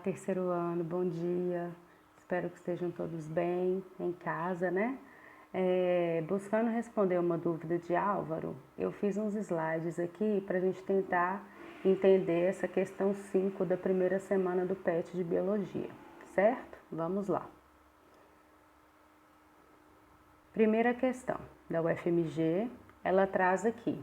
terceiro ano, bom dia. Espero que estejam todos bem em casa, né? Buscando responder uma dúvida de Álvaro, eu fiz uns slides aqui para a gente tentar entender essa questão 5 da primeira semana do PET de Biologia, certo? Vamos lá. Primeira questão da UFMG, ela traz aqui.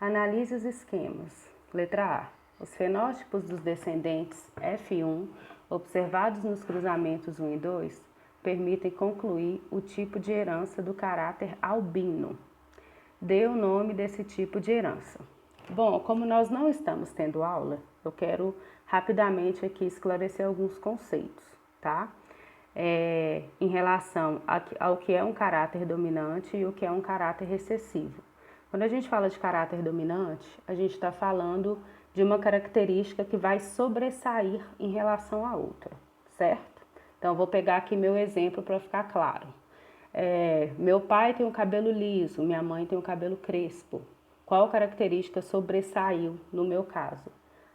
Analise os esquemas. Letra A. Os fenótipos dos descendentes F1 observados nos cruzamentos 1 e 2 permitem concluir o tipo de herança do caráter albino. Dê o nome desse tipo de herança. Bom, como nós não estamos tendo aula, eu quero rapidamente aqui esclarecer alguns conceitos, tá? Em relação ao que é um caráter dominante e o que é um caráter recessivo. Quando a gente fala de caráter dominante, a gente está falando de uma característica que vai sobressair em relação à outra, certo? Então, eu vou pegar aqui meu exemplo para ficar claro. Meu pai tem um cabelo liso, minha mãe tem um cabelo crespo. Qual característica sobressaiu no meu caso?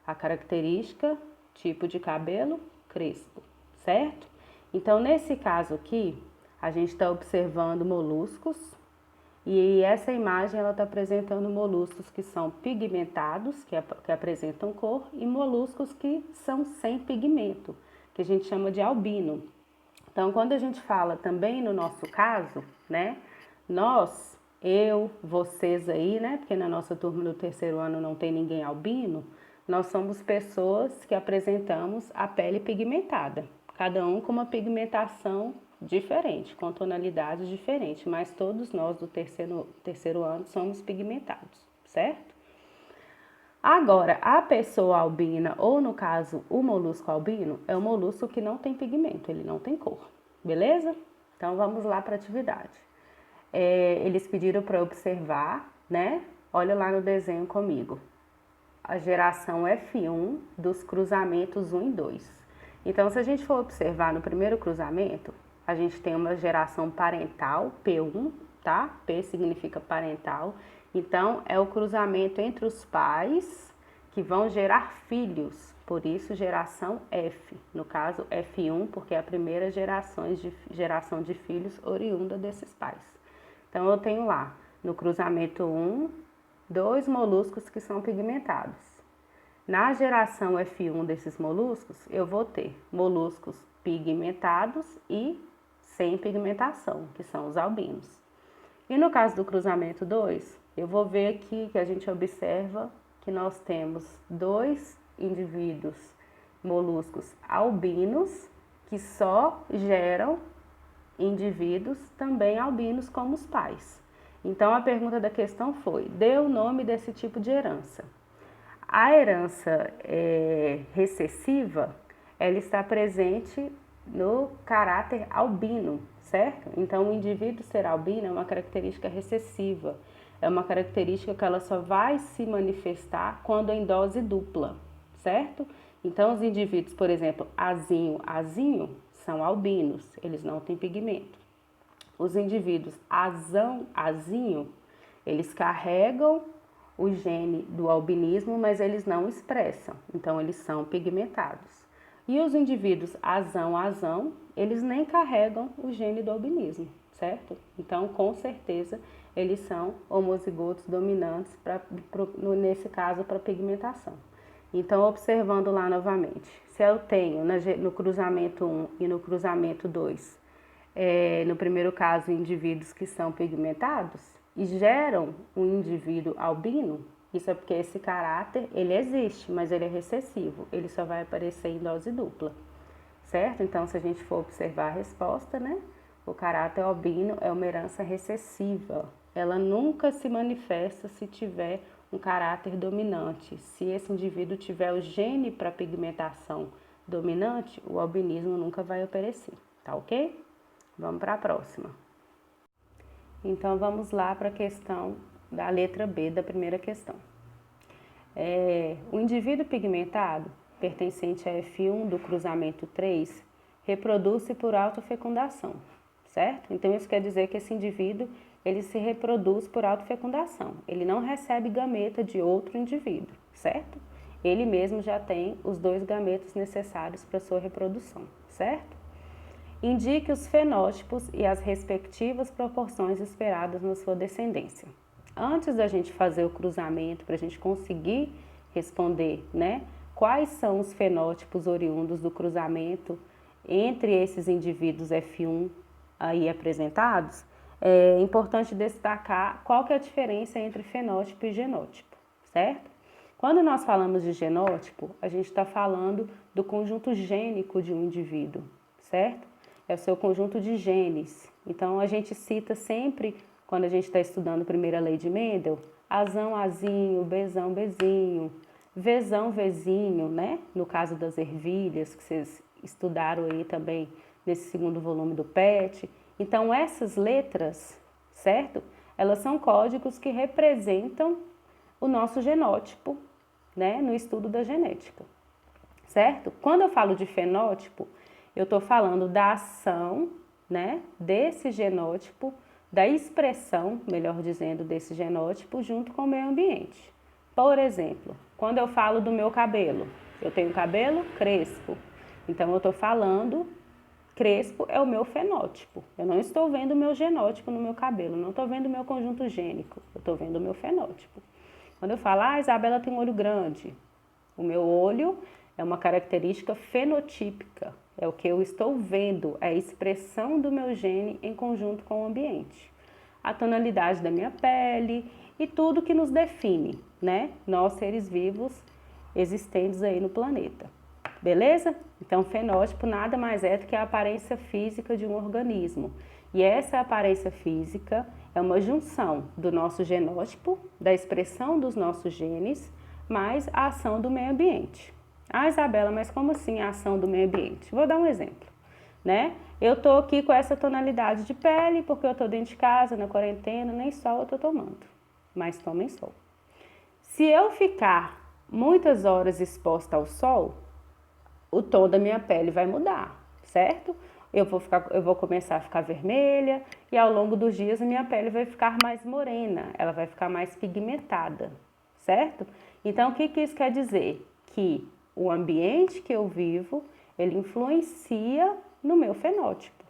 A característica tipo de cabelo crespo, certo? Então, nesse caso aqui, a gente está observando moluscos e essa imagem ela está apresentando moluscos que são pigmentados, que apresentam cor, e moluscos que são sem pigmento, que a gente chama de albino. Então, quando a gente fala também no nosso caso, né, nós, eu, vocês aí, né, porque na nossa turma do terceiro ano não tem ninguém albino, nós somos pessoas que apresentamos a pele pigmentada, cada um com uma pigmentação diferente, com tonalidades diferentes, mas todos nós do terceiro ano somos pigmentados, certo? Agora, a pessoa albina, ou no caso o molusco albino, é um molusco que não tem pigmento, ele não tem cor, beleza? Então vamos lá para a atividade. Eles pediram para observar, né? Olha lá no desenho comigo. A geração F1 dos cruzamentos 1 e 2. Então, se a gente for observar no primeiro cruzamento, a gente tem uma geração parental, P1, tá? P significa parental. Então, é o cruzamento entre os pais que vão gerar filhos, por isso geração F. No caso, F1, porque é a primeira geração de filhos oriunda desses pais. Então, eu tenho lá, no cruzamento 1, 2 moluscos que são pigmentados. Na geração F1 desses moluscos, eu vou ter moluscos pigmentados e sem pigmentação, que são os albinos. E no caso do cruzamento 2, eu vou ver aqui que a gente observa que nós temos 2 indivíduos moluscos albinos que só geram indivíduos também albinos como os pais. Então, a pergunta da questão foi, dê o nome desse tipo de herança. A herança recessiva, ela está presente no caráter albino, certo? Então, o indivíduo ser albino é uma característica recessiva, é uma característica que ela só vai se manifestar quando em dose dupla, certo? Então, os indivíduos, por exemplo, azinho, são albinos, eles não têm pigmento. Os indivíduos azinho, eles carregam o gene do albinismo, mas eles não expressam, então eles são pigmentados. E os indivíduos azão, eles nem carregam o gene do albinismo, certo? Então, com certeza, eles são homozigotos dominantes, nesse caso, para pigmentação. Então, observando lá novamente, se eu tenho no cruzamento 1 e no cruzamento 2, no primeiro caso, indivíduos que são pigmentados, e geram um indivíduo albino, isso é porque esse caráter, ele existe, mas ele é recessivo, ele só vai aparecer em dose dupla, certo? Então, se a gente for observar a resposta, né? O caráter albino é uma herança recessiva, ela nunca se manifesta se tiver um caráter dominante. Se esse indivíduo tiver o gene para pigmentação dominante, o albinismo nunca vai aparecer, tá ok? Vamos para a próxima. Então, vamos lá para a questão da letra B da primeira questão. O indivíduo pigmentado, pertencente a F1 do cruzamento 3, reproduz-se por autofecundação, certo? Então, isso quer dizer que esse indivíduo, ele se reproduz por autofecundação. Ele não recebe gameta de outro indivíduo, certo? ele mesmo já tem os 2 gametos necessários para sua reprodução, certo? Indique os fenótipos e as respectivas proporções esperadas na sua descendência. Antes da gente fazer o cruzamento, para a gente conseguir responder, né, quais são os fenótipos oriundos do cruzamento entre esses indivíduos F1 aí apresentados, é importante destacar qual que é a diferença entre fenótipo e genótipo, certo? Quando nós falamos de genótipo, a gente está falando do conjunto gênico de um indivíduo, certo? É o seu conjunto de genes. Então, a gente cita sempre, quando a gente está estudando a primeira lei de Mendel, Azão, Azinho, Bezão, Bezinho, Vezão, Vezinho, né? No caso das ervilhas, que vocês estudaram aí também nesse segundo volume do PET. Então, essas letras, certo? Elas são códigos que representam o nosso genótipo, né? No estudo da genética, certo? Quando eu falo de fenótipo, eu estou falando da ação, né, desse genótipo, da expressão, melhor dizendo, desse genótipo junto com o meio ambiente. Por exemplo, quando eu falo do meu cabelo, eu tenho cabelo crespo, então eu estou falando, crespo é o meu fenótipo. Eu não estou vendo o meu genótipo no meu cabelo, não estou vendo o meu conjunto gênico, eu estou vendo o meu fenótipo. Quando eu falo, a Isabela tem um olho grande, o meu olho é uma característica fenotípica. É o que eu estou vendo, é a expressão do meu gene em conjunto com o ambiente. A tonalidade da minha pele e tudo que nos define, né? Nós, seres vivos, existentes aí no planeta. Beleza? Então, fenótipo nada mais é do que a aparência física de um organismo. E essa aparência física é uma junção do nosso genótipo, da expressão dos nossos genes, mais a ação do meio ambiente. Ah, Isabela, mas como assim a ação do meio ambiente? Vou dar um exemplo, né? Eu tô aqui com essa tonalidade de pele porque eu tô dentro de casa, na quarentena, nem sol eu tô tomando, mas tomem sol. Se eu ficar muitas horas exposta ao sol, o tom da minha pele vai mudar, certo? Eu vou começar a ficar vermelha e ao longo dos dias a minha pele vai ficar mais morena, ela vai ficar mais pigmentada, certo? Então, o que isso quer dizer? Que o ambiente que eu vivo, ele influencia no meu fenótipo.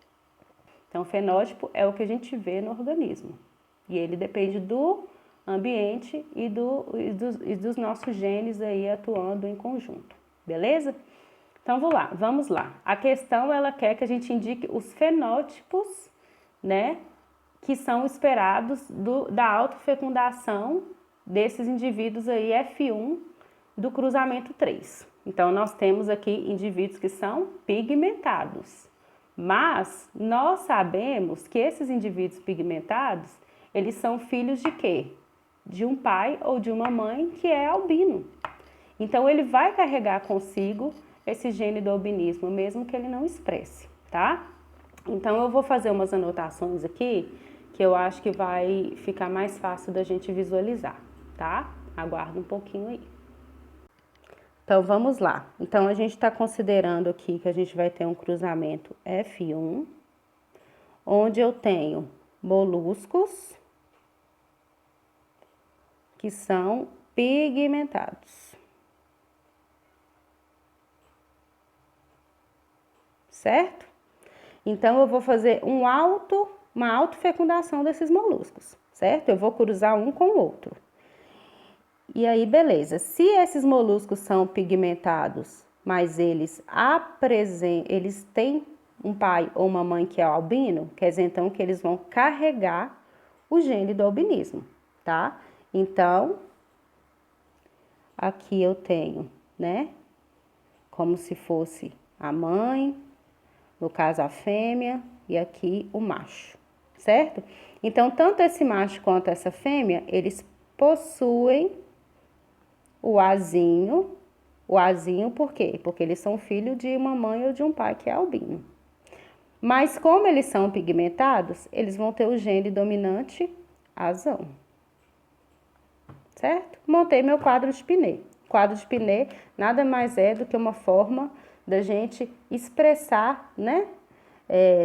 Então, o fenótipo é o que a gente vê no organismo. E ele depende do ambiente e dos nossos genes aí atuando em conjunto. Beleza? Então, vamos lá. A questão, ela quer que a gente indique os fenótipos, né, que são esperados da autofecundação desses indivíduos aí F1 do cruzamento 3. Então, nós temos aqui indivíduos que são pigmentados, mas nós sabemos que esses indivíduos pigmentados, eles são filhos de quê? De um pai ou de uma mãe que é albino. Então, ele vai carregar consigo esse gene do albinismo, mesmo que ele não expresse, tá? Então, eu vou fazer umas anotações aqui, que eu acho que vai ficar mais fácil da gente visualizar, tá? Aguarda um pouquinho aí. Então, vamos lá. Então, a gente está considerando aqui que a gente vai ter um cruzamento F1, onde eu tenho moluscos que são pigmentados. Certo? Então, eu vou fazer uma autofecundação desses moluscos, certo? Eu vou cruzar um com o outro. E aí, beleza. Se esses moluscos são pigmentados, mas eles têm um pai ou uma mãe que é albino, quer dizer, então, que eles vão carregar o gene do albinismo, tá? Então, aqui eu tenho, né, como se fosse a mãe, no caso a fêmea, e aqui o macho, certo? Então, tanto esse macho quanto essa fêmea, eles possuem o azinho por quê? Porque eles são filhos de uma mãe ou de um pai que é albino. Mas como eles são pigmentados, eles vão ter o gene dominante azão. Certo? Montei meu quadro de Pinet. Quadro de Pinet nada mais é do que uma forma da gente expressar, né,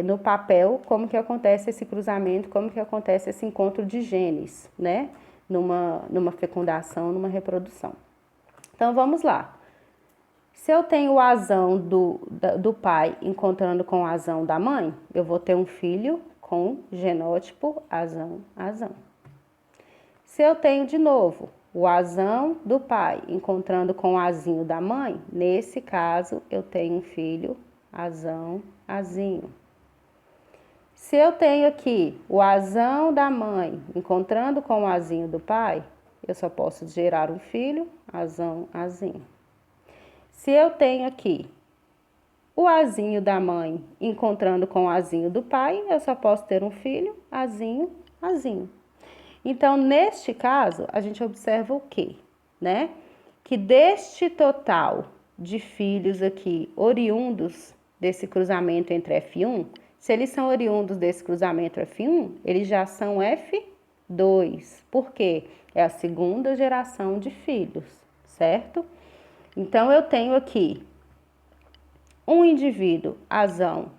no papel como que acontece esse cruzamento, como que acontece esse encontro de genes, né, numa fecundação, numa reprodução. Então, vamos lá. Se eu tenho o azão do pai encontrando com o azão da mãe, eu vou ter um filho com genótipo azão. Se eu tenho, de novo, o azão do pai encontrando com o azinho da mãe, nesse caso, eu tenho um filho azinho. Se eu tenho aqui o azão da mãe encontrando com o azinho do pai, eu só posso gerar um filho azinho. Se eu tenho aqui o azinho da mãe encontrando com o azinho do pai, eu só posso ter um filho azinho. Então, neste caso, a gente observa o quê? Né? Que deste total de filhos aqui oriundos desse cruzamento entre F1, se eles são oriundos desse cruzamento F1, eles já são F2. Por quê? É a segunda geração de filhos, certo? Então, eu tenho aqui um indivíduo azão,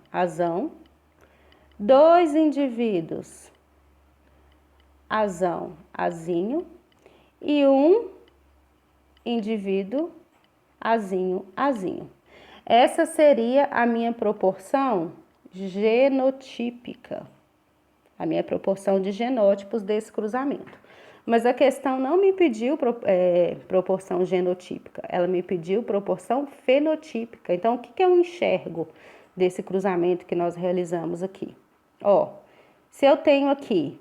dois indivíduos azinho e um indivíduo azinho. Essa seria a minha proporção genotípica, a minha proporção de genótipos desse cruzamento. Mas a questão não me pediu proporção genotípica, ela me pediu proporção fenotípica. Então, o que eu enxergo desse cruzamento que nós realizamos aqui? Ó, se eu tenho aqui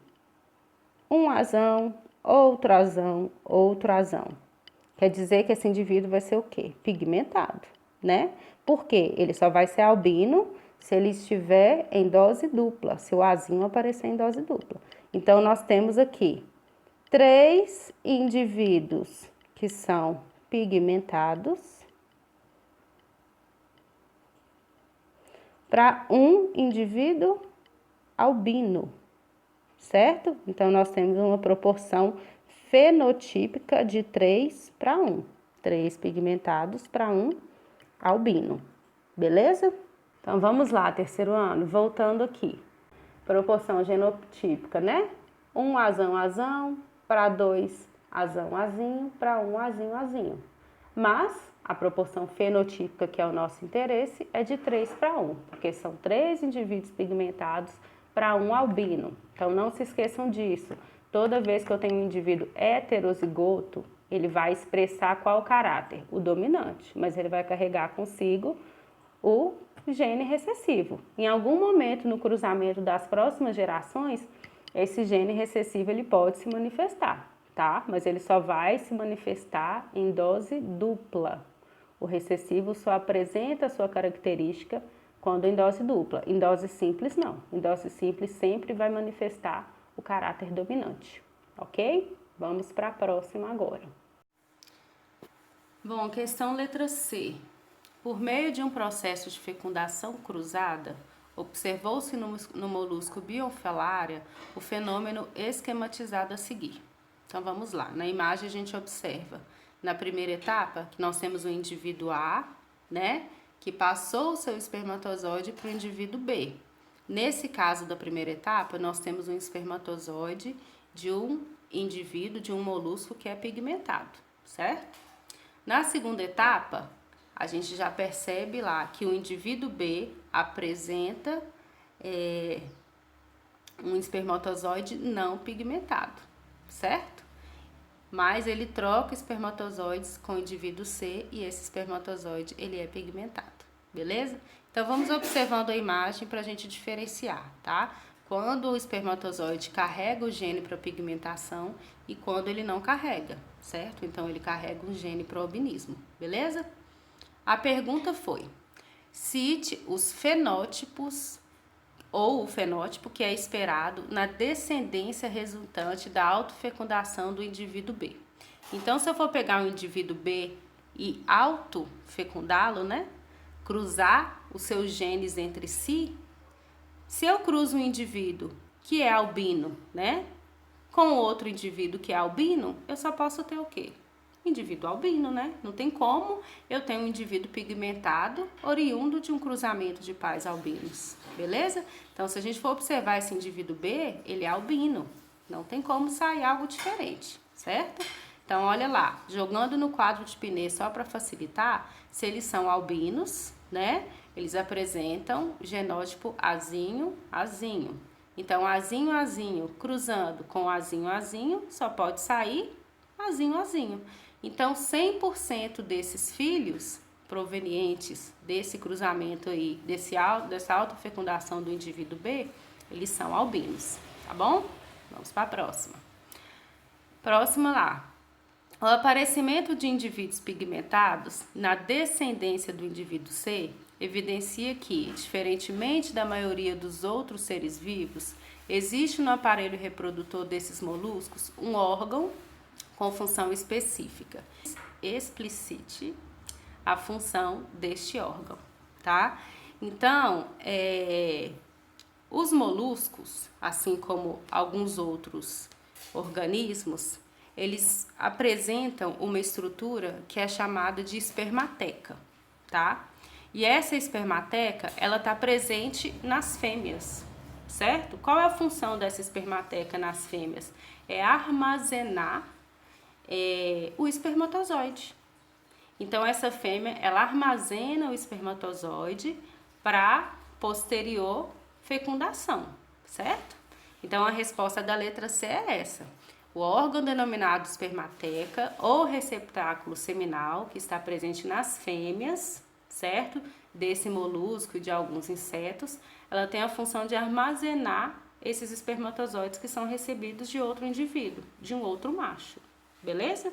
um azão, outro azão, quer dizer que esse indivíduo vai ser o quê? Pigmentado, né? Por quê? Ele só vai ser albino se ele estiver em dose dupla, se o azinho aparecer em dose dupla. Então, nós temos aqui 3 indivíduos que são pigmentados para um indivíduo albino, certo? Então, nós temos uma proporção fenotípica de 3 para 1. 3 pigmentados para 1 albino, beleza? Então, vamos lá, terceiro ano, voltando aqui. Proporção genotípica, né? 1 azão para 2 azinho para 1 azinho. Mas a proporção fenotípica, que é o nosso interesse, é de 3 para 1, porque são 3 indivíduos pigmentados para 1 albino. Então, não se esqueçam disso. Toda vez que eu tenho um indivíduo heterozigoto, ele vai expressar qual caráter? O dominante, mas ele vai carregar consigo o gene recessivo. Em algum momento no cruzamento das próximas gerações, esse gene recessivo ele pode se manifestar, tá? Mas ele só vai se manifestar em dose dupla. O recessivo só apresenta a sua característica quando em dose dupla. Em dose simples, não. Em dose simples sempre vai manifestar o caráter dominante, ok? Vamos para a próxima agora. Bom, questão letra C. Por meio de um processo de fecundação cruzada, observou-se no molusco Bionfellaria o fenômeno esquematizado a seguir. Então, vamos lá. Na imagem, a gente observa, na primeira etapa, que nós temos o indivíduo A, né, que passou o seu espermatozoide para o indivíduo B. Nesse caso da primeira etapa, nós temos um espermatozoide de um indivíduo, de um molusco que é pigmentado, certo? Na segunda etapa, a gente já percebe lá que o indivíduo B apresenta um espermatozoide não pigmentado, certo? Mas ele troca espermatozoides com o indivíduo C e esse espermatozoide ele é pigmentado, beleza? Então, vamos observando a imagem para a gente diferenciar, tá? Quando o espermatozoide carrega o gene para pigmentação e quando ele não carrega, certo? Então, ele carrega um gene para o albinismo, beleza? A pergunta foi: cite os fenótipos ou o fenótipo que é esperado na descendência resultante da autofecundação do indivíduo B. Então, se eu for pegar o indivíduo B e autofecundá-lo, né? Cruzar os seus genes entre si, se eu cruzo um indivíduo que é albino, né? Com outro indivíduo que é albino, eu só posso ter o quê? Indivíduo albino, né? Não tem como eu ter um indivíduo pigmentado oriundo de um cruzamento de pais albinos, beleza? Então, se a gente for observar esse indivíduo B, ele é albino. Não tem como sair algo diferente, certo? Então, olha lá, jogando no quadro de Pinet só para facilitar, se eles são albinos, né? Eles apresentam genótipo azinho, azinho. Então, azinho, azinho, cruzando com azinho, azinho, só pode sair azinho, azinho. Então, 100% desses filhos provenientes desse cruzamento aí, dessa autofecundação do indivíduo B, eles são albinos, tá bom? Vamos para a próxima. Próxima lá. O aparecimento de indivíduos pigmentados na descendência do indivíduo C evidencia que, diferentemente da maioria dos outros seres vivos, existe no aparelho reprodutor desses moluscos um órgão com função específica. Explicite a função deste órgão, tá? Então, os moluscos, assim como alguns outros organismos, eles apresentam uma estrutura que é chamada de espermateca, tá? E essa espermateca, ela tá presente nas fêmeas, certo? Qual é a função dessa espermateca nas fêmeas? É armazenar o espermatozoide. Então, essa fêmea, ela armazena o espermatozoide para posterior fecundação, certo? Então, a resposta da letra C é essa. O órgão denominado espermateca ou receptáculo seminal, que está presente nas fêmeas, certo? Desse molusco e de alguns insetos, ela tem a função de armazenar esses espermatozoides que são recebidos de outro indivíduo, de um outro macho, beleza?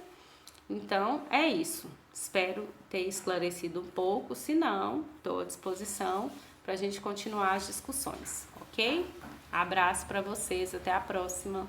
Então, é isso. Espero ter esclarecido um pouco, se não, estou à disposição para a gente continuar as discussões, ok? Abraço para vocês, até a próxima.